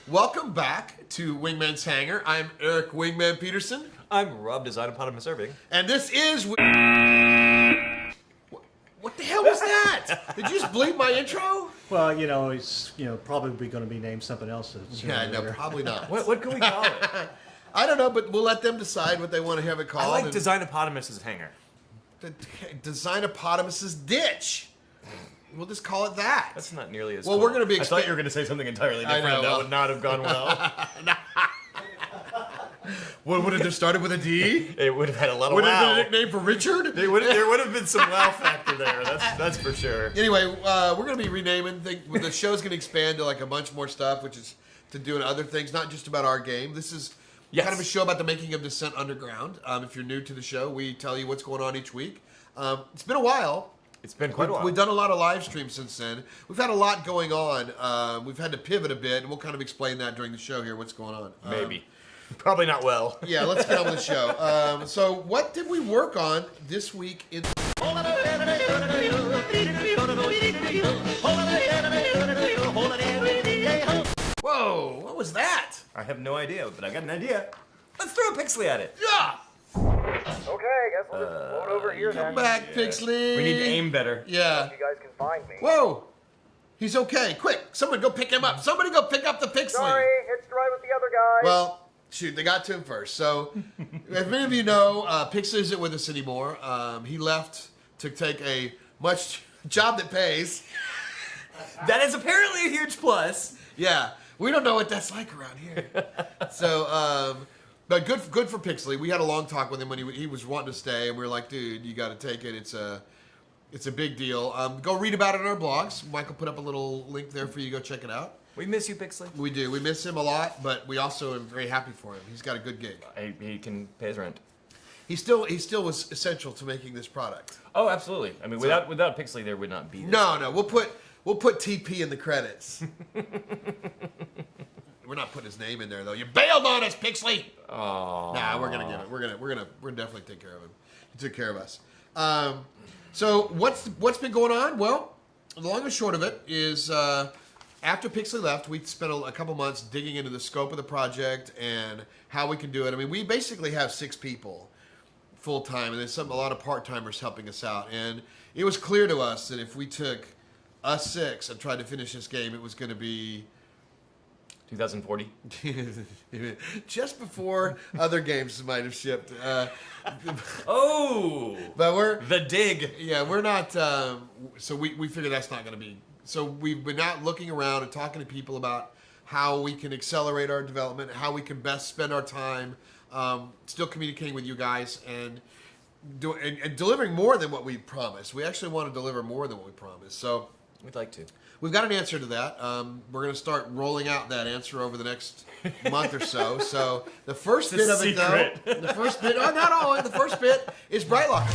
Welcome back to Wingman's Hangar. I'm Eric Wingman Peterson. I'm Rob Design-Eponymous Irving. And this is... What the hell was that? Did you just bleep my intro? Well, it's probably going to be named something else. Yeah, no, probably not. What can we call it? I don't know, but we'll let them decide what they want to have it called. I like Design-Eponymous' Hangar. Design-Eponymous Ditch. We'll just call it that. That's not nearly as well. cool. We're going to be. I thought you were going to say something entirely different. I know, that would not have gone well. What would it have started with a D? It would have had a lot of would wow. Would it have been a nickname for Richard? There would have been some wow factor there. That's for sure. Anyway, we're going to be renaming things. The show's going to expand to like a bunch more stuff, which is to do other things, not just about our game. This is kind of a show about the making of Descent Underground. If you're new to the show, we tell you what's going on each week. It's been a while. It's been quite a while. We've done a lot of live streams since then. We've had a lot going on. We've had to pivot a bit, and we'll kind of explain that during the show here, what's going on. Maybe. Probably not well. Yeah, let's get on with the show. So what did we work on this week in... Whoa, what was that? I have no idea, but I got an idea. Let's throw a Pixley at it. Yeah! Okay, guess we'll just float over here Come then. back, Pixley. We need to aim better. Yeah. You guys can find me. Whoa! He's okay. Quick, someone go pick him up. Somebody go pick up the Pixley. Sorry, hitched a ride with the other guy. Well, shoot, they got to him first. So, as many of you know, Pixley isn't with us anymore. He left to take a job that pays. That is apparently a huge plus. Yeah, we don't know what that's like around here. So, but good for Pixley. We had a long talk with him when he was wanting to stay, and we were like, dude, you got to take it. It's a big deal. Go read about it on our blogs. Michael put up a little link there for you to go check it out. We miss you, Pixley. We do. We miss him a lot, but we also are very happy for him. He's got a good gig. He can pay his rent. He still was essential to making this product. Oh, absolutely. I mean, without Pixley, there would not be this. No. We'll put TP in the credits. We're not putting his name in there though. You bailed on us, Pixley. Oh. Nah, we're gonna get it. We're gonna definitely take care of him. He took care of us. So what's been going on? Well, the long and short of it is after Pixley left, we spent a couple months digging into the scope of the project and how we can do it. I mean, we basically have 6 people full time, and there's a lot of part timers helping us out. And it was clear to us that if we took us 6 and tried to finish this game, it was going to be 2040. just before other games might have shipped. Oh, But we're the dig. Yeah, we're not. So we figure that's not going to be. So we've been out looking around and talking to people about how we can accelerate our development, how we can best spend our time, still communicating with you guys and delivering more than what we promised. We actually want to deliver more than what we promised. So We'd like to. we've got an answer to that. We're going to start rolling out that answer over the next month or so. So the first bit of it, though, the first bit is BrightLocker.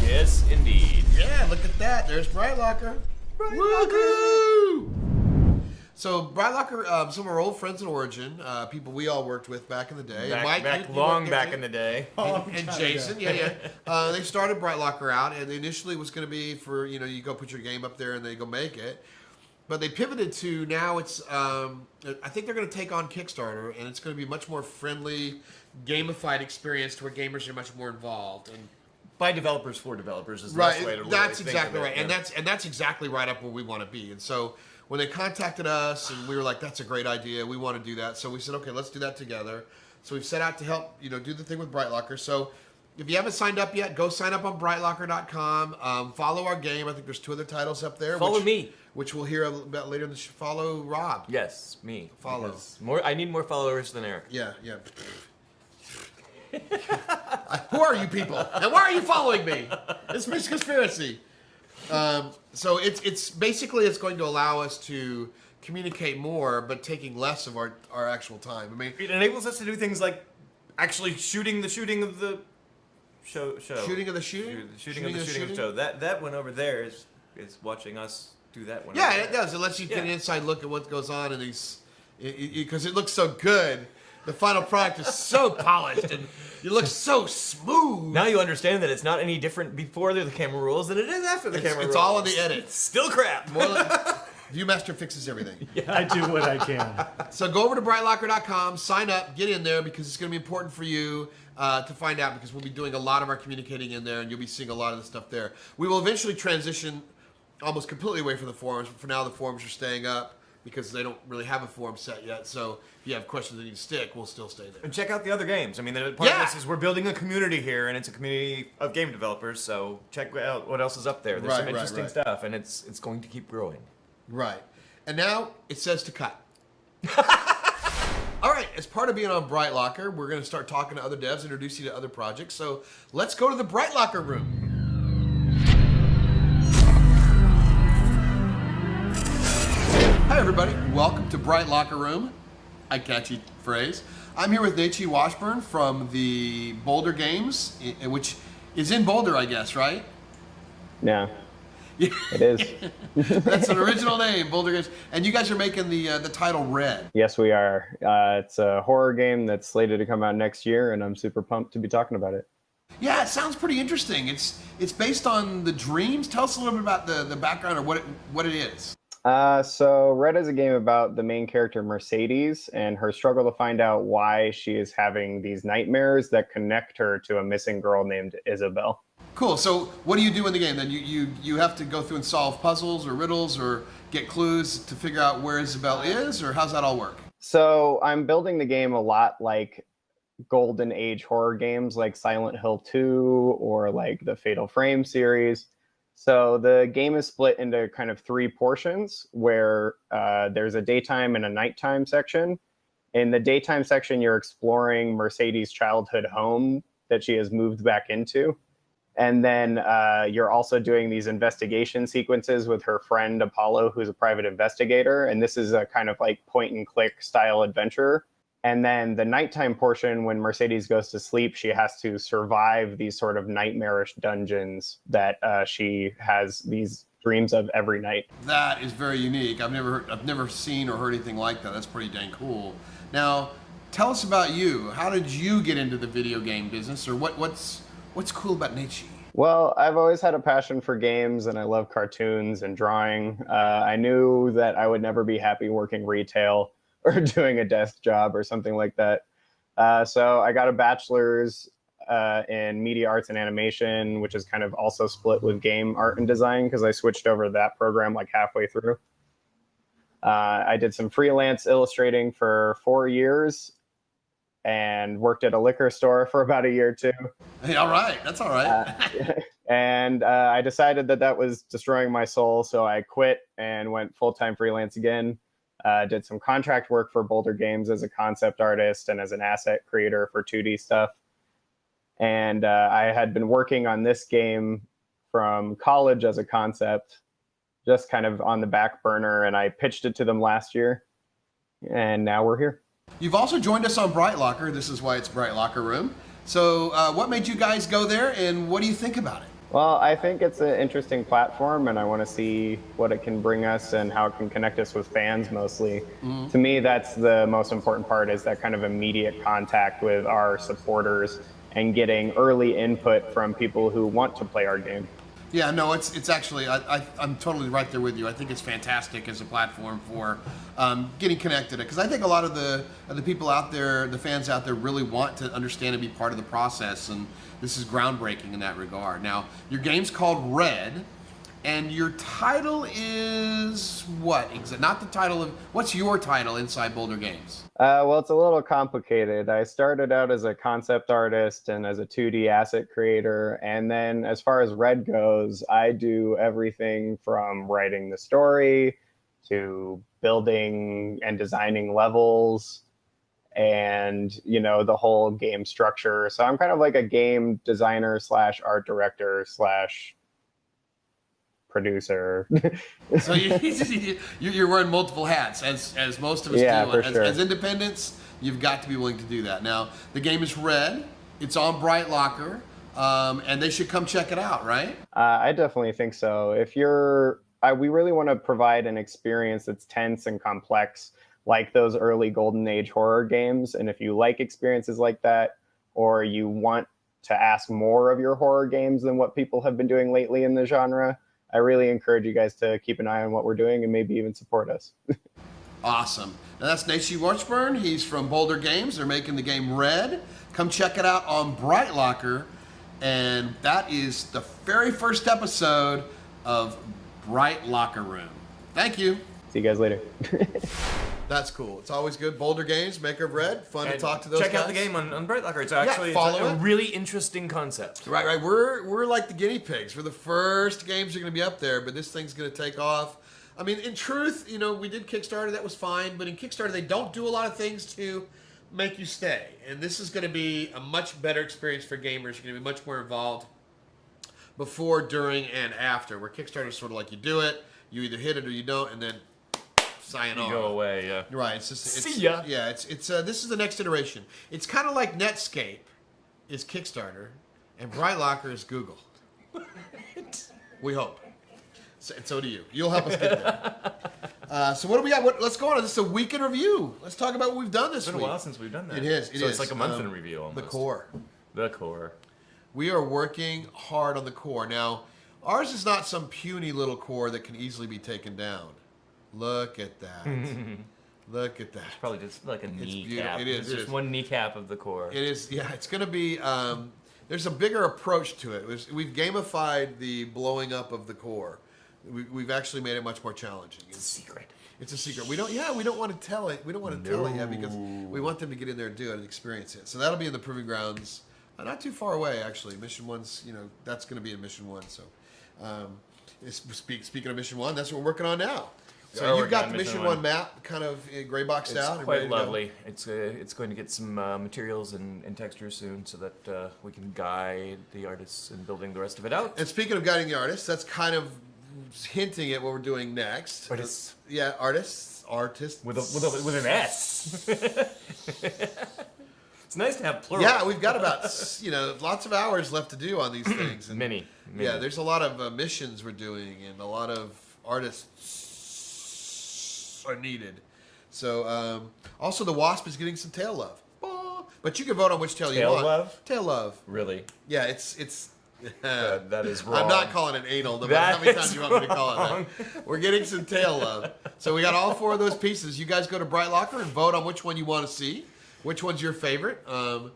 Yes, indeed. Yeah, look at that. There's BrightLocker. Woohoo! So BrightLocker, some of our old friends in Origin, people we all worked with back in the day. Long back in the day. And Jason, yeah. They started BrightLocker out, and initially it was going to be for, you go put your game up there and they go make it. But they pivoted to now it's, I think they're going to take on Kickstarter, and it's going to be much more friendly, gamified experience to where gamers are much more involved. And By developers for developers is the right, best way to that's think exactly of it. right, Yeah. and that's exactly right up where we want to be. And so when they contacted us, and we were like, "That's a great idea. We want to do that." So we said, "Okay, let's do that together." So we've set out to help, do the thing with BrightLocker. So if you haven't signed up yet, go sign up on BrightLocker.com. Follow our game. I think there's 2 other titles up there. Follow me. which we'll hear about later in the show. Follow Rob. Yes, me. Follow. Because I need more followers than Eric. Yeah. Who are you people? And why are you following me? It's Miss Conspiracy. So it's basically it's going to allow us to communicate more, but taking less of our actual time. I mean, It enables us to do things like actually shooting the shooting of the show. Shooting of the shooting? Shooting of the show. That one over there is watching us do that one. Yeah, over it there. does. It lets you get an inside look at what goes on in these, because it looks so good. The final product is so polished and it looks so smooth. Now you understand that it's not any different before the camera rolls than it is after the camera rolls. It's all in the edit. Still crap. Viewmaster fixes everything. I do what I can. So go over to BrightLocker.com, sign up, get in there because it's going to be important for you to find out because we'll be doing a lot of our communicating in there and you'll be seeing a lot of the stuff there. We will eventually transition almost completely away from the forums. But for now, the forums are staying up because they don't really have a forum set yet. So if you have questions that need to stick, we'll still stay there. And check out the other games. I mean, part of this is we're building a community here, and it's a community of game developers. So check out what else is up there. There's some interesting stuff, and it's going to keep growing. Right. And now it says to cut. All right, as part of being on BrightLocker, we're going to start talking to other devs, introduce you to other projects. So let's go to the BrightLocker room. Hi, everybody. Welcome to BrightLocker room. A catchy phrase. I'm here with Naiche Washburn from the Boulder Games, which is in Boulder, I guess, right? No. It is. That's an original name, Boulder Games. And you guys are making the title Red. Yes, we are. It's a horror game that's slated to come out next year, and I'm super pumped to be talking about it. Yeah, it sounds pretty interesting. It's based on the dreams. Tell us a little bit about the background or what it is. So Red is a game about the main character Mercedes and her struggle to find out why she is having these nightmares that connect her to a missing girl named Isabel. Cool. So what do you do in the game then? You have to go through and solve puzzles or riddles or get clues to figure out where Isabel is, or how's that all work? So I'm building the game a lot like Golden Age horror games like Silent Hill 2 or like the Fatal Frame series. So the game is split into kind of three portions where there's a daytime and a nighttime section. In the daytime section, you're exploring Mercedes' childhood home that she has moved back into. And then you're also doing these investigation sequences with her friend Apollo, who's a private investigator. And this is a kind of like point and click style adventure. And then the nighttime portion, when Mercedes goes to sleep, she has to survive these sort of nightmarish dungeons that she has these dreams of every night. That is very unique. I've never seen or heard anything like that. That's pretty dang cool. Now, tell us about you. How did you get into the video game business, or what's cool about Naiche? Well, I've always had a passion for games, and I love cartoons and drawing. I knew that I would never be happy working retail or doing a desk job or something like that. So I got a bachelor's in media arts and animation, which is kind of also split with game art and design because I switched over to that program like halfway through. I did some freelance illustrating for 4 years and worked at a liquor store for about a year too. Hey, all right. That's all right. And I decided that was destroying my soul, so I quit and went full-time freelance again. Did some contract work for Boulder Games as a concept artist and as an asset creator for 2D stuff. And I had been working on this game from college as a concept, just kind of on the back burner, and I pitched it to them last year, and now we're here. You've also joined us on BrightLocker. This is why it's BrightLocker Room. So what made you guys go there, and what do you think about it? Well, I think it's an interesting platform, and I want to see what it can bring us and how it can connect us with fans mostly. Mm-hmm. To me, that's the most important part, is that kind of immediate contact with our supporters and getting early input from people who want to play our game. Yeah, no, it's actually, I'm totally right there with you. I think it's fantastic as a platform for getting connected. Because I think a lot of the people out there, the fans out there, really want to understand and be part of the process. And this is groundbreaking in that regard. Now, your game's called Red, and your title is what? Not the title of, what's your title inside Boulder Games? Well, it's a little complicated. I started out as a concept artist and as a 2D asset creator. And then as far as Red goes, I do everything from writing the story to building and designing levels and, you know, the whole game structure. So I'm kind of like a game designer / art director / producer. So you're wearing multiple hats, as most of us do. For sure. As independents, you've got to be willing to do that. Now, the game is Red. It's on BrightLocker, and they should come check it out, right? I definitely think so. If we really want to provide an experience that's tense and complex, like those early Golden Age horror games. And if you like experiences like that, or you want to ask more of your horror games than what people have been doing lately in the genre, I really encourage you guys to keep an eye on what we're doing and maybe even support us. Awesome. Now that's Naiche Washburn. He's from Boulder Games. They're making the game Red. Come check it out on BrightLocker. And that is the very first episode of BrightLocker Room. Thank you. See you guys later. That's cool. It's always good. Boulder Games, maker of Red. Fun to talk to those guys. Check out the game on BrightLocker. It's actually follow a really interesting concept. Right. We're like the guinea pigs. We're the first games that are going to be up there, but this thing's going to take off. I mean, in truth, we did Kickstarter. That was fine. But in Kickstarter, they don't do a lot of things to make you stay. And this is going to be a much better experience for gamers. You're going to be much more involved before, during, and after. Where Kickstarter is sort of like you do it, you either hit it or you don't, and then sayonara. You go away, yeah. Right. See ya. Yeah. It's this is the next iteration. It's kind of like Netscape is Kickstarter, and BrightLocker is Google. We hope. So do you. You'll help us get there. So what do we got? Let's go on. This is a week in review. Let's talk about what we've done this week. It's been a while since we've done that. It is. It's like a month in review almost. The core. The core. We are working hard on the core. Now, ours is not some puny little core that can easily be taken down. Look at that. Look at that. It's probably just like a kneecap. It is. It's just one kneecap of the core. It is. Yeah, it's going to be... there's a bigger approach to it. We've gamified the blowing up of the core. We've actually made it much more challenging. It's a secret. It's a secret. We don't want to tell it. We don't want to tell it yet because we want them to get in there and do it and experience it. So that'll be in the Proving Grounds, not too far away actually. Mission 1's, that's going to be in Mission 1. So, speaking of Mission 1, that's what we're working on now. So you've got the Mission 1 map kind of gray boxed out. It's quite lovely. It's going to get some materials and textures soon so that we can guide the artists in building the rest of it out. And speaking of guiding the artists, that's kind of hinting at what we're doing next. Artists. Yeah, artists. With an S. It's nice to have plural. Yeah, we've got about lots of hours left to do on these things. And Many. Yeah, there's a lot of missions we're doing, and a lot of artists are needed. So also the Wasp is getting some tail love. But you can vote on which tail you want. Tail love? Tail love. Really? Yeah, it's. That is wrong. I'm not calling it anal. No matter how many times you want me to call it that. We're getting some tail love. So we got all 4 of those pieces. You guys go to BrightLocker and vote on which one you want to see. Which one's your favorite? 1,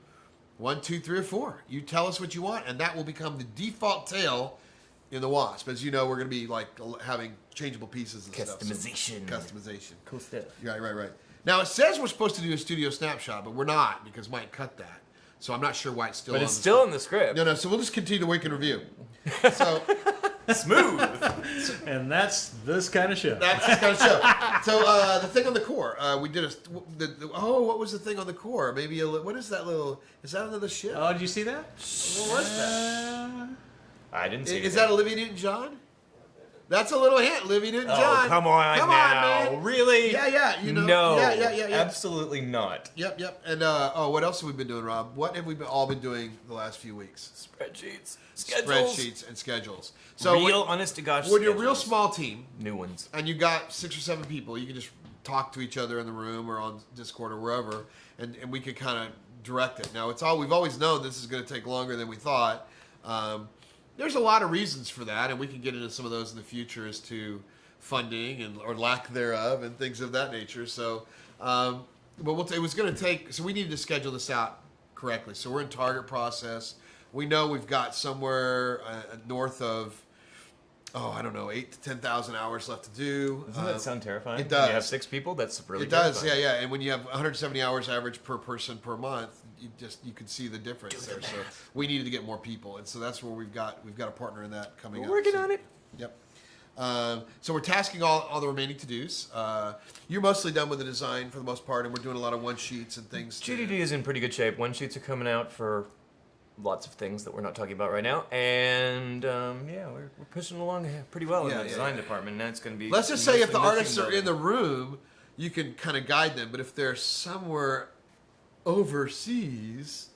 2, 3, or 4. You tell us what you want, and that will become the default tail in the Wasp. As you know, we're going to be like having changeable pieces and Customization. stuff. Customization. Cool stuff. Right. Now, it says we're supposed to do a studio snapshot, but we're not because Mike cut that. So I'm not sure why it's still on. But it's still in the script. No, so we'll just continue the week in review. So smooth. And that's this kind of show. That's this kind of show. So the thing on the core, we did what was the thing on the core? Maybe what is that little? Is that another ship? Oh, did you see that? What was that? I didn't see it. Is that Olivia Newton-John? That's a little hint, Olivia Newton-John. Oh, come on now. Man. Really? Yeah. No. Yeah. Absolutely not. Yep. And what else have we been doing, Rob? What have we all been doing the last few weeks? Spreadsheets. Spreadsheets and schedules. So real, honest to gosh. When you're a real small team, new ones, and you got 6 or 7 people, you can just talk to each other in the room or on Discord or wherever, and we could kind of direct it. Now we've always known this is going to take longer than we thought. There's a lot of reasons for that, and we can get into some of those in the future as to funding or lack thereof and things of that nature. So, but it was going to take. So we needed to schedule this out correctly. So we're in target process. We know we've got somewhere north of, 8,000 to 10,000 hours left to do. Doesn't that sound terrifying? It does. When you have 6 people, that's really It does, terrifying. yeah. And when you have 170 hours average per person per month, you can see the difference there. So we needed to get more people, and so that's where we've got a partner in that coming up. We're working on it. Yep. So we're tasking all the remaining to-dos. You're mostly done with the design for the most part, and we're doing a lot of one-sheets and things. GDD is in pretty good shape. One-sheets are coming out for lots of things that we're not talking about right now, and we're pushing along pretty well in the design department. Now it's going to be. Let's just say if the artists are in the room, you can kind of guide them. But if they're somewhere overseas,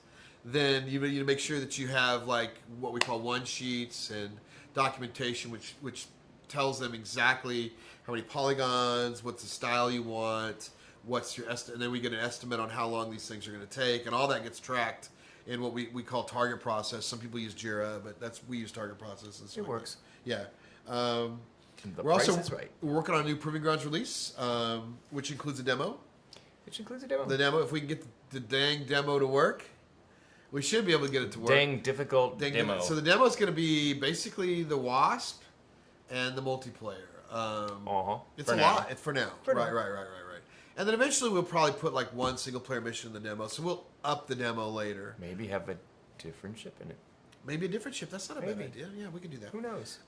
then you need to make sure that you have like what we call one sheets and documentation, which tells them exactly how many polygons, what's the style you want, what's your estimate, and then we get an estimate on how long these things are going to take, and all that gets tracked in what we call target process. Some people use Jira, but we use target process. And It works. Yeah. The We're price also is right. we're working on a new Proving Grounds release, which includes a demo. Which includes a demo. The demo, if we can get the dang demo to work, we should be able to get it to work. Dang difficult Dang demo. So the demo is going to be basically the Wasp and the multiplayer. It's For a now. lot. It's for now. For right. now. And then eventually we'll probably put like one single player mission in the demo. So we'll up the demo later. Maybe have a different ship in it. Maybe a different ship. That's not a bad Maybe. idea. Yeah, we can do that. Who knows?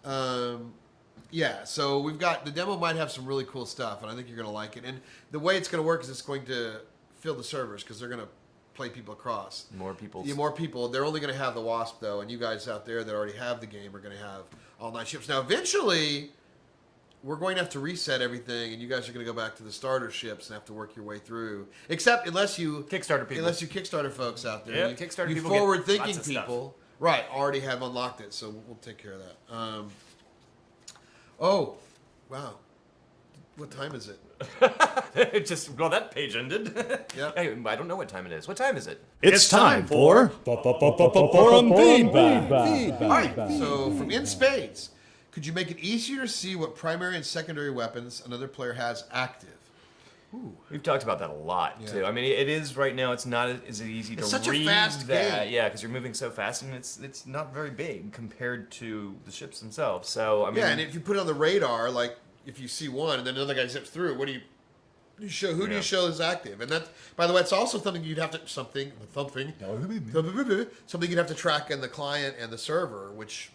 Yeah, so we've got the demo might have some really cool stuff, and I think you're going to like it. And the way it's going to work is it's going to fill the servers because they're going to play people across. More people. Yeah, more people. They're only going to have the Wasp though, and you guys out there that already have the game are going to have all 9 ships. Now, eventually, we're going to have to reset everything, and you guys are going to go back to the starter ships and have to work your way through. Except unless you Kickstarter people. unless you Kickstarter folks out there, Yeah, you, Kickstarter you people get forward-thinking lots of stuff. people, right? Already have unlocked it, so we'll take care of that. Oh, wow! What time is it? It just that page ended. Yeah. Hey, I don't know what time it is. What time is it? It's time for forum feedback. All right. So from In Spades, could you make it easier to see what primary and secondary weapons another player has active? We've talked about that a lot too. I mean, it is right now. It's not as easy to It's such a read fast that. game. Yeah, because you're moving so fast, and it's not very big compared to the ships themselves. So I mean, Yeah, and if you put it on the radar, like if you see one and then another guy zips through, what do you show? Who do you show is active? And that, by the way, it's also something you'd have to something you'd have to track in the client and the server, which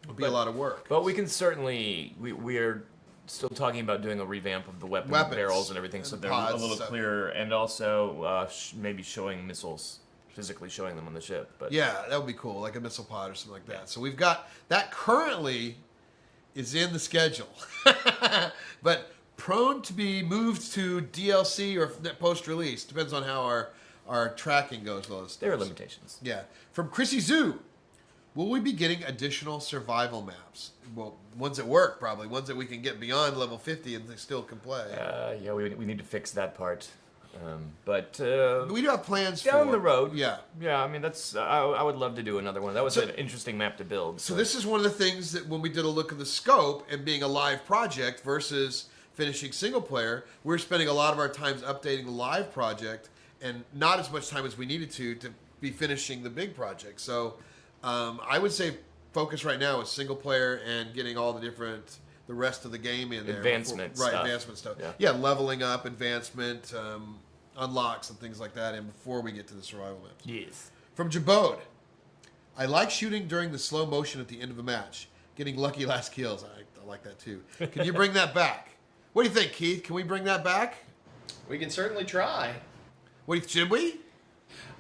would be a lot of work. But we can certainly we're still talking about doing a revamp of the weapons. Barrels and everything, so And they're pods a and little stuff. clearer, and also maybe showing missiles, physically showing them on the ship. But Yeah, that would be cool, like a missile pod or something like that. So we've got that currently is in the schedule, but prone to be moved to DLC or post-release. Depends on how our tracking goes. Those there are limitations. Yeah. From Chrissy Zoo, will we be getting additional survival maps? Well, ones that work, probably. Ones that we can get beyond level 50 and they still can play. Yeah, we need to fix that part. But We do have plans down for the road. Yeah. Yeah, I mean that's I would love to do another one. That was an interesting map to build. So this is one of the things that when we did a look at the scope and being a live project versus finishing single player, we're spending a lot of our times updating the live project and not as much time as we needed to be finishing the big project. So I would say focus right now is single player and getting all the rest of the game in there. Advancement Right, stuff. advancement stuff. Yeah. Yeah, leveling up, advancement, unlocks and things like that, and before we get to the survival maps. Yes. From Jabode, I like shooting during the slow motion at the end of a match. Getting lucky last kills. I like that too. Can you bring that back? What do you think, Keith? Can we bring that back? We can certainly try. Should we?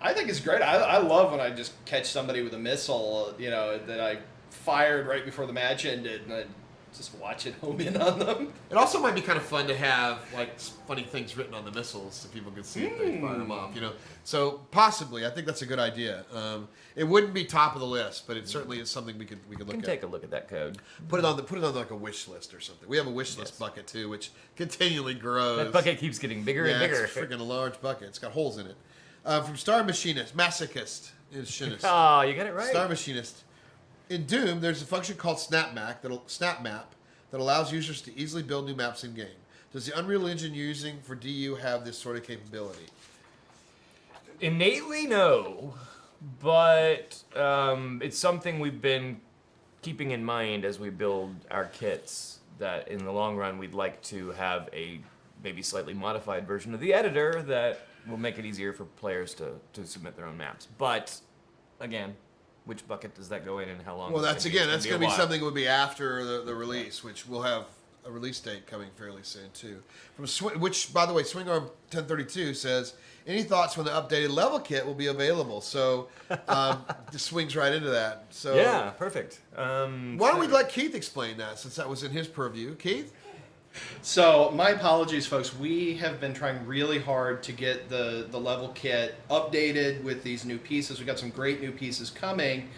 I think it's great. I love when I just catch somebody with a missile, that I fired right before the match ended, and I just watch it home in on them. It also might be kind of fun to have like funny things written on the missiles so people can see if they fire them off. So possibly, I think that's a good idea. It wouldn't be top of the list, but it certainly is something we could look We can at. take a look at that code. Put it on like a wish list or something. We have a wish list bucket too, which continually grows. That bucket keeps getting bigger and bigger. It's a freaking large bucket. It's got holes in it. From Star Machinist, Masochist is Shinist. Oh, you got it right. Star Machinist. In Doom, there's a function called SnapMap that allows users to easily build new maps in game. Does the Unreal Engine you're using for DU have this sort of capability? Innately, no, but it's something we've been keeping in mind as we build our kits. That in the long run, we'd like to have a maybe slightly modified version of the editor that will make it easier for players to submit their own maps. But again, which bucket does that go in, and how long? Well, is it that's gonna be? again, It's that's gonna going to be a while. something that would be after the release, which we'll have a release date coming fairly soon too. Which, by the way, Swingarm 1032 says, any thoughts when the updated level kit will be available? So just swings right into that. So Yeah, perfect. why don't we let Keith explain that, since that was in his purview? Keith? So my apologies, folks. We have been trying really hard to get the level kit updated with these new pieces. We've got some great new pieces coming.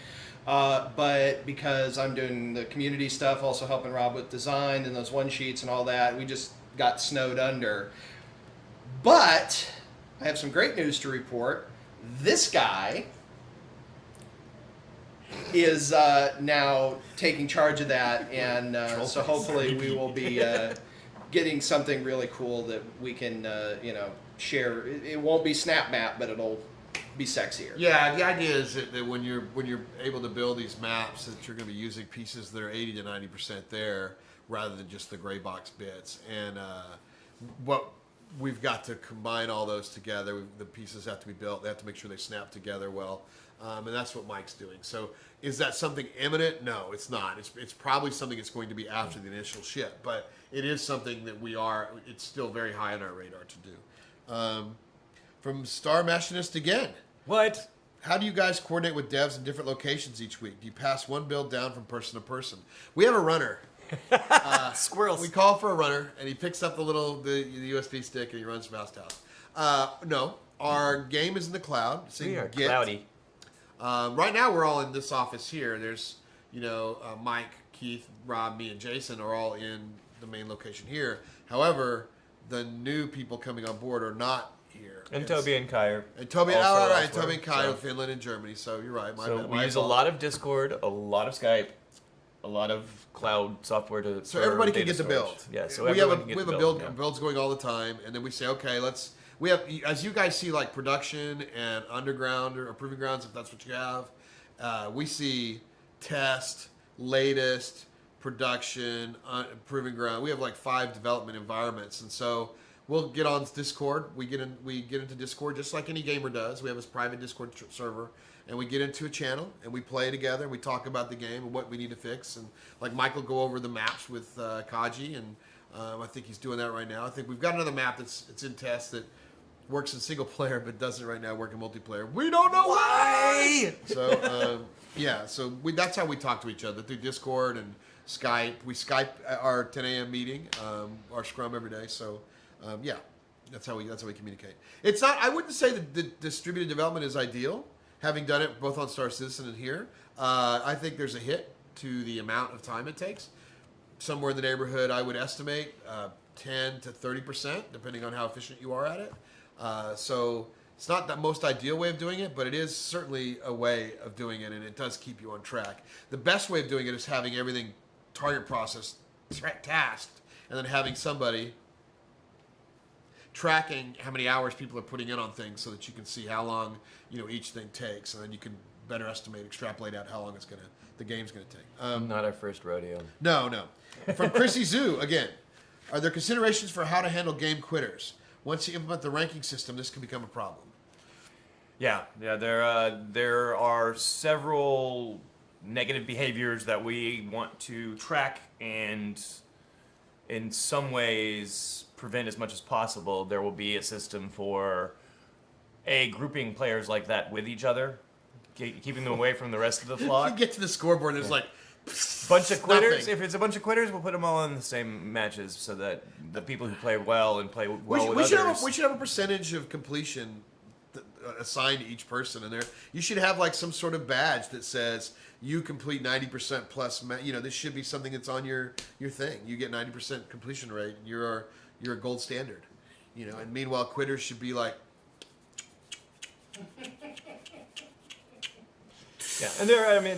But because I'm doing the community stuff, also helping Rob with design and those one sheets and all that, we just got snowed under. But I have some great news to report. This guy is now taking charge of that, and so hopefully we will be getting something really cool that we can share. It won't be SnapMap, but it'll be sexier. Yeah, the idea is that when you're able to build these maps, that you're going to be using pieces that are 80 to 90% there, rather than just the gray box bits. And what we've got to combine all those together. The pieces have to be built. They have to make sure they snap together well, and that's what Mike's doing. So, is that something imminent? No, it's not. It's probably something that's going to be after the initial ship, but it is something that it's still very high on our radar to do. From Star Machinist again. What? How do you guys coordinate with devs in different locations each week? Do you pass one build down from person to person? We have a runner. Squirrels. We call for a runner, and he picks up the USB stick and he runs from house to house. No, our game is in the cloud. So We you are can get, cloudy. right now, we're all in this office here. There's, Mike, Keith, Rob, me, and Jason are all in the main location here. However, the new people coming on board are not here. And Toby and Kai are And Toby, also all right, elsewhere, Toby and Kai so- of Finland and Germany. So you're right. We use a lot of Discord, a lot of Skype, a lot of cloud software to. So everybody can data get the storage. build. Yeah, so we have everyone can get the build yeah. builds going all the time, and then we say, okay, we have, as you guys see, like production and underground or proving grounds, if that's what you have. We see test, latest, production, proving ground. We have like 5 development environments, and so we'll get on Discord. We get into Discord just like any gamer does. We have this private Discord server, and we get into a channel and we play together. And we talk about the game and what we need to fix. And like Mike will go over the maps with Kaji, and I think he's doing that right now. I think we've got another map it's in test that works in single player but doesn't right now work in multiplayer. We don't know why. So that's how we talk to each other, through Discord and Skype. We Skype our 10 a.m. meeting, our scrum every day. So that's how we communicate. It's not. I wouldn't say that the distributed development is ideal. Having done it both on Star Citizen and here, I think there's a hit to the amount of time it takes. Somewhere in the neighborhood, I would estimate 10 to 30%, depending on how efficient you are at it. So it's not the most ideal way of doing it, but it is certainly a way of doing it, and it does keep you on track. The best way of doing it is having everything target processed, tasked, and then having somebody tracking how many hours people are putting in on things, so that you can see how long each thing takes, and then you can better estimate, extrapolate out how long the game's gonna take. Not our first rodeo. No. From Chrissy Zoo again. Are there considerations for how to handle game quitters? Once you implement the ranking system, this can become a problem. Yeah. There are several negative behaviors that we want to track and, in some ways, prevent as much as possible. There will be a system for grouping players like that with each other, keeping them away from the rest of the flock. You get to the scoreboard, and there's like bunch of quitters. nothing. If it's a bunch of quitters, we'll put them all in the same matches, so that the people who play well and play well with others. We should have a percentage of completion assigned to each person, and you should have like some sort of badge that says you complete 90% plus. This should be something that's on your thing. You get 90% completion rate, and you're a gold standard. And meanwhile, quitters should be like. Yeah, and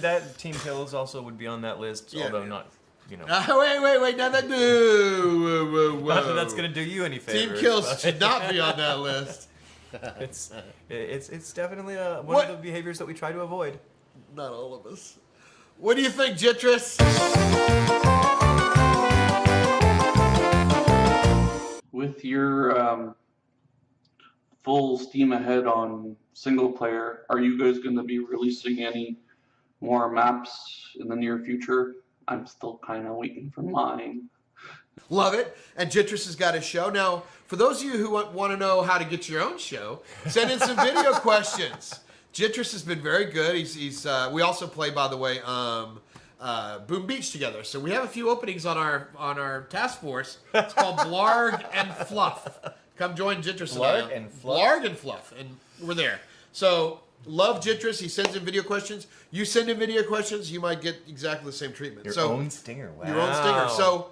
that team kills also would be on that list, although not, Wait, now that whoa. not that that's gonna do you any favors. Team kills but should not be on that list. It's definitely one of the behaviors that we try to avoid. Not all of us. What do you think, Jitris? With your full steam ahead on single player, are you guys going to be releasing any more maps in the near future? I'm still kind of waiting for mine. Love it. And Jitris has got his show. Now, for those of you who want to know how to get your own show, send in some video questions. Jitris has been very good. We also play, by the way, Boom Beach together. So we have a few openings on our task force. It's called Blarg and Fluff. Come join Jitris. Blarg and Fluff? Blarg and Fluff. And we're there. So love Jitris. He sends in video questions. You send in video questions, you might get exactly the same treatment. Your own stinger. Wow. Your own stinger. So,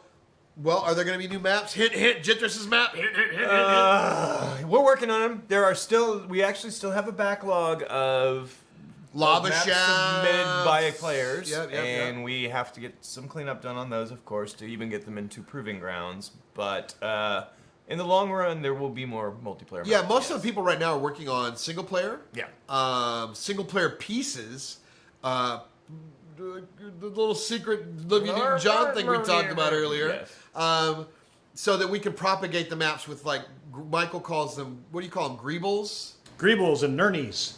well, are there going to be new maps? Hint, Jitris' map. Hint. We're working on them. We actually still have a backlog of Lava maps shafts. submitted by players, Yep, and we have to get some cleanup done on those, of course, to even get them into proving grounds. But in the long run, there will be more multiplayer. Yeah, maps, most yes. of the people right now are working on single player. Yeah. Single player pieces. The little secret Living John thing we talked about earlier. Yes. So that we can propagate the maps with, like, Michael calls them, what do you call them, greebles? Greebles and Nernies.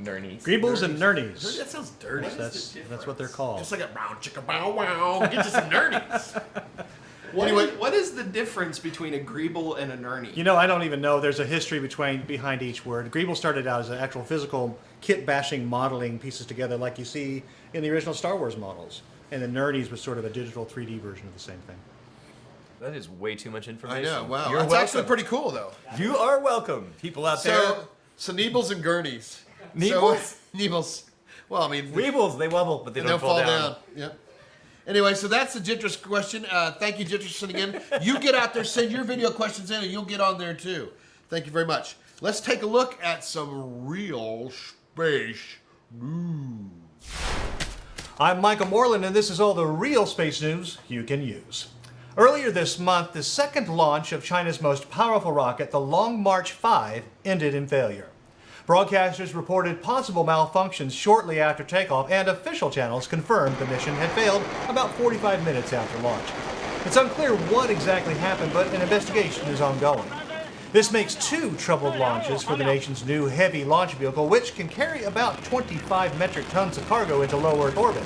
Nernies. Greebles and Nernies. That sounds dirty. That's what they're called. It's like a brown chicka bow wow. Get you some nerdies. What is the difference between a greeble and a nerny? You know, I don't even know. There's a history behind each word. Greeble started out as an actual physical kit bashing, modeling pieces together like you see in the original Star Wars models. And the Nernies was sort of a digital 3D version of the same thing. That is way too much I information. know, wow. You're That's welcome. actually pretty cool, though. You are welcome, people out there. So Neebles and Gurneys. Neebles? Neebles. Well, I mean... Weebles, they wobble, but they they'll don't fall down. Yep. Anyway, so that's the Jitrus question. Thank you, Jitrus, for sending in. You get out there, send your video questions in, and you'll get on there, too. Thank you very much. Let's take a look at some real space news. I'm Michael Moreland, and this is all the real space news you can use. Earlier this month, the second launch of China's most powerful rocket, the Long March 5, ended in failure. Broadcasters reported possible malfunctions shortly after takeoff, and official channels confirmed the mission had failed about 45 minutes after launch. It's unclear what exactly happened, but an investigation is ongoing. This makes 2 troubled launches for the nation's new heavy launch vehicle, which can carry about 25 metric tons of cargo into low Earth orbit.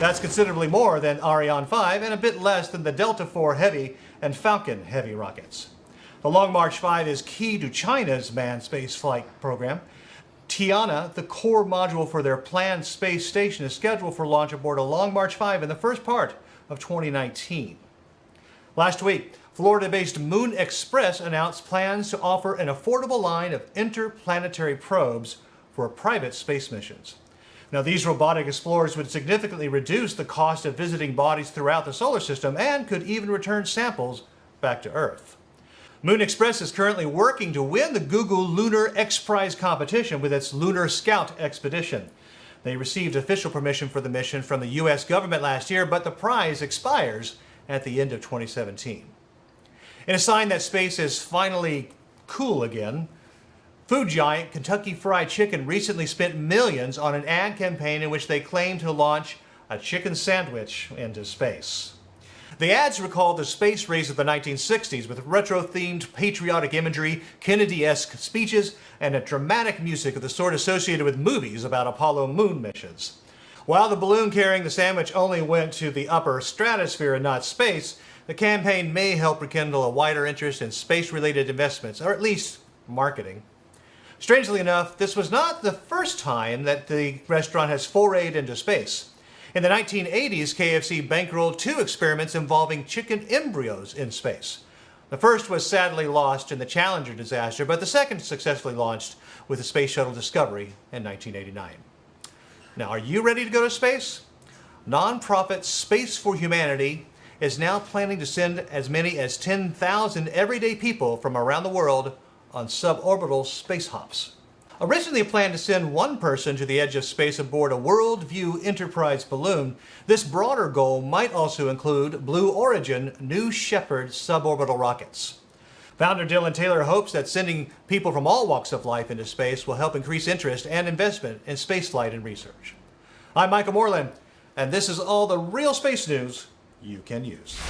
That's considerably more than Ariane 5 and a bit less than the Delta IV Heavy and Falcon Heavy rockets. The Long March 5 is key to China's manned space flight program. Tiana, the core module for their planned space station, is scheduled for launch aboard a Long March 5 in the first part of 2019. Last week, Florida-based Moon Express announced plans to offer an affordable line of interplanetary probes for private space missions. Now, these robotic explorers would significantly reduce the cost of visiting bodies throughout the solar system and could even return samples back to Earth. Moon Express is currently working to win the Google Lunar X Prize competition with its Lunar Scout expedition. They received official permission for the mission from the U.S. government last year, but the prize expires at the end of 2017. In a sign that space is finally cool again, food giant Kentucky Fried Chicken recently spent millions on an ad campaign in which they claimed to launch a chicken sandwich into space. The ads recalled the space race of the 1960s with retro-themed patriotic imagery, Kennedy-esque speeches, and a dramatic music of the sort associated with movies about Apollo moon missions. While the balloon carrying the sandwich only went to the upper stratosphere and not space, the campaign may help rekindle a wider interest in space-related investments, or at least marketing. Strangely enough, this was not the first time that the restaurant has forayed into space. In the 1980s, KFC bankrolled 2 experiments involving chicken embryos in space. The first was sadly lost in the Challenger disaster, but the second successfully launched with the Space Shuttle Discovery in 1989. Now, are you ready to go to space? Nonprofit Space for Humanity is now planning to send as many as 10,000 everyday people from around the world on suborbital space hops. Originally planned to send 1 person to the edge of space aboard a Worldview Enterprise balloon, this broader goal might also include Blue Origin New Shepard suborbital rockets. Founder Dylan Taylor hopes that sending people from all walks of life into space will help increase interest and investment in spaceflight and research. I'm Michael Moreland, and this is all the real space news you can use.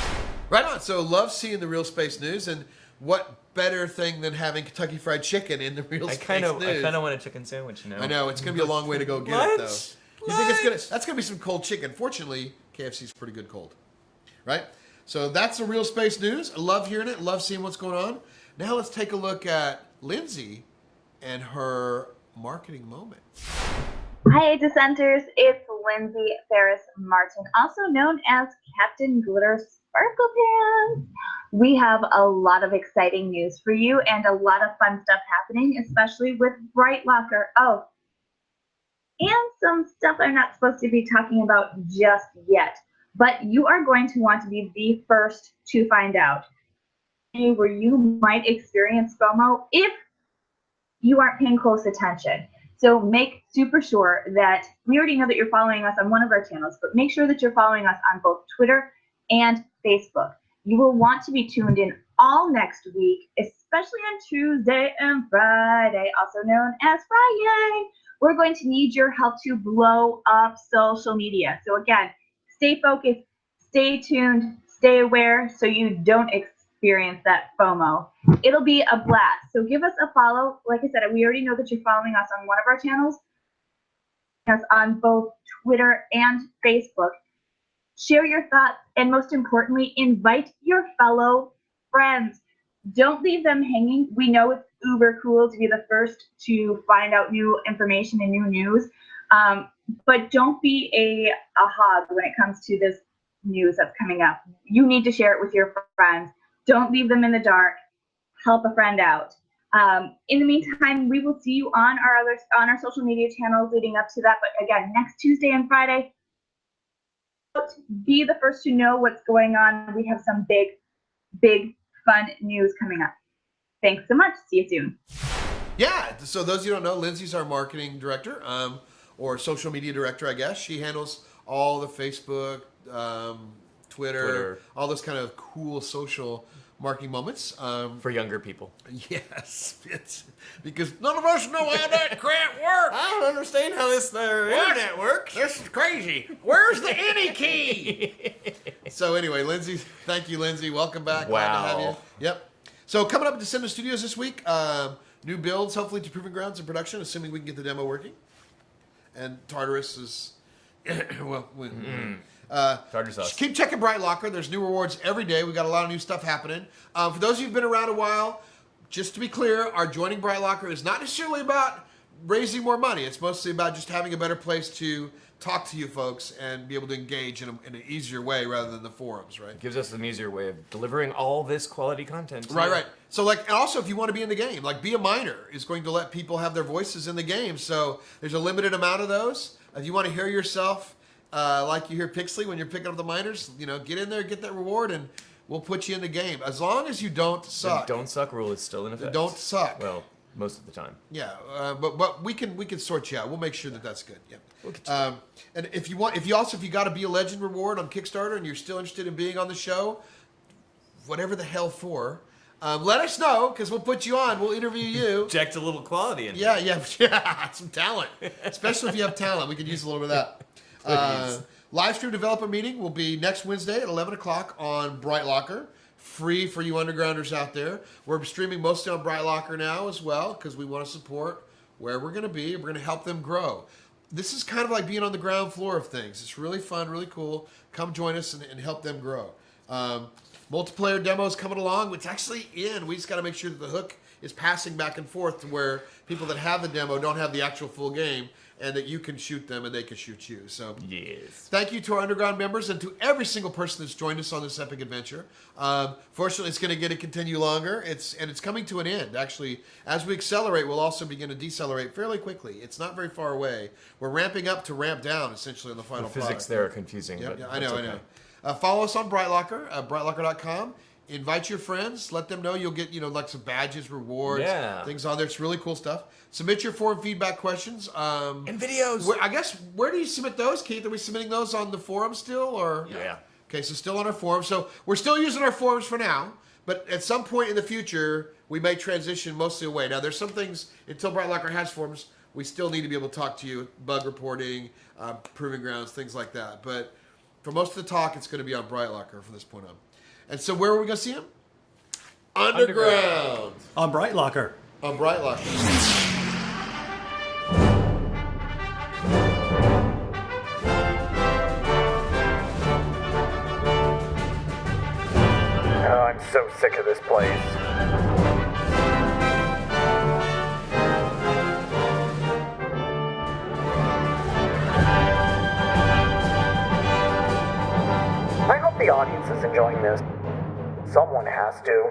Right on. So love seeing the real space news, and what better thing than having Kentucky Fried Chicken in the real space news? I kind of want a chicken sandwich now. I know, it's going to be a long way to go get it, though. You think it's gonna? That's going to be some cold chicken. Fortunately, KFC's pretty good cold. Right? So that's the real space news. I love hearing it. Love seeing what's going on. Now let's take a look at Lindsay and her marketing moment. Hi, dissenters. It's Lindsay Ferris Martin, also known as Captain Glitter Sparkle Pants. We have a lot of exciting news for you and a lot of fun stuff happening, especially with BrightLocker. Oh, and some stuff I'm not supposed to be talking about just yet, but you are going to want to be the first to find out where you might experience FOMO if you aren't paying close attention. So make super sure that we already know that you're following us on one of our channels, but make sure that you're following us on both Twitter and Facebook. You will want to be tuned in all next week, especially on Tuesday and Friday, also known as Friday. We're going to need your help to blow up social media. So again, stay focused, stay tuned, stay aware so you don't experience that FOMO. It'll be a blast. So give us a follow. Like I said, we already know that you're following us on one of our channels, on both Twitter and Facebook. Share your thoughts, and most importantly, invite your fellow friends. Don't leave them hanging. We know it's uber cool to be the first to find out new information and new news, but don't be a hog when it comes to this news that's coming up. You need to share it with your friends. Don't leave them in the dark. Help a friend out. In the meantime, we will see you on our social media channels leading up to that. But again, next Tuesday and Friday, be the first to know what's going on. We have some big fun news coming up. Thanks so much. See you soon. Yeah, so those of you who don't know, Lindsay's our marketing director, or social media director, I guess. She handles all the Facebook, Twitter, all those kind of cool social marketing moments. For younger people. Yes, because none of us know how that crap works. I don't understand how this internet works. This is crazy. Where's the any key? So anyway, Lindsay, thank you, Lindsay. Welcome back. Glad to have you. Yep. So coming up at Descender Studios this week, new builds, hopefully to Proving Grounds in production, assuming we can get the demo working. And Tartarus is, well, Tartarus us. Keep checking BrightLocker. There's new rewards every day. We got a lot of new stuff happening. For those of you who've been around a while, just to be clear, our joining BrightLocker is not necessarily about raising more money. It's mostly about just having a better place to talk to you folks and be able to engage in an easier way rather than the forums, right? It gives us an easier way of delivering all this quality content. Right. So, and also, if you want to be in the game, Be a Miner is going to let people have their voices in the game. So there's a limited amount of those. If you want to hear yourself like you hear Pixley when you're picking up the miners, get in there, get that reward, and we'll put you in the game. As long as you don't suck. The don't suck rule is still in effect. The don't suck. Well, most of the time. Yeah, but we can sort you out. We'll make sure that that's good. Yeah. And if you got to be a legend reward on Kickstarter and you're still interested in being on the show, whatever the hell for, let us know because we'll put you on. We'll interview you. Inject a little quality in. Yeah, some talent, especially if you have talent. We could use a little bit of that. Live stream developer meeting will be next Wednesday at 11 o'clock on BrightLocker. Free for you undergrounders out there. We're streaming mostly on BrightLocker now as well because we want to support where we're going to be. We're going to help them grow. This is kind of like being on the ground floor of things. It's really fun, really cool. Come join us and help them grow. Multiplayer demos coming along. It's actually in. We just got to make sure that the hook is passing back and forth to where people that have the demo don't have the actual full game, and that you can shoot them and they can shoot you. So yes. Thank you to our underground members and to every single person that's joined us on this epic adventure. Fortunately, it's going to continue longer. It's coming to an end. Actually, as we accelerate, we'll also begin to decelerate fairly quickly. It's not very far away. We're ramping up to ramp down, essentially, on the final physics product. there are confusing. Yeah, but I know. Follow us on BrightLocker, BrightLocker.com. Invite your friends. Let them know you'll get, some badges, rewards, things on there. It's really cool stuff. Submit your forum feedback questions. And videos. Where do you submit those, Keith? Are we submitting those on the forum still? Or Yeah. Okay, so still on our forum. So we're still using our forums for now, but at some point in the future, we may transition mostly away. Now, there's some things, until BrightLocker has forums, we still need to be able to talk to you, bug reporting, proving grounds, things like that. But for most of the talk, it's going to be on BrightLocker from this point on. And so where are we going to see him? Underground. On BrightLocker. On BrightLocker. Oh, I'm so sick of this place. I hope the audience is enjoying this. Someone has to.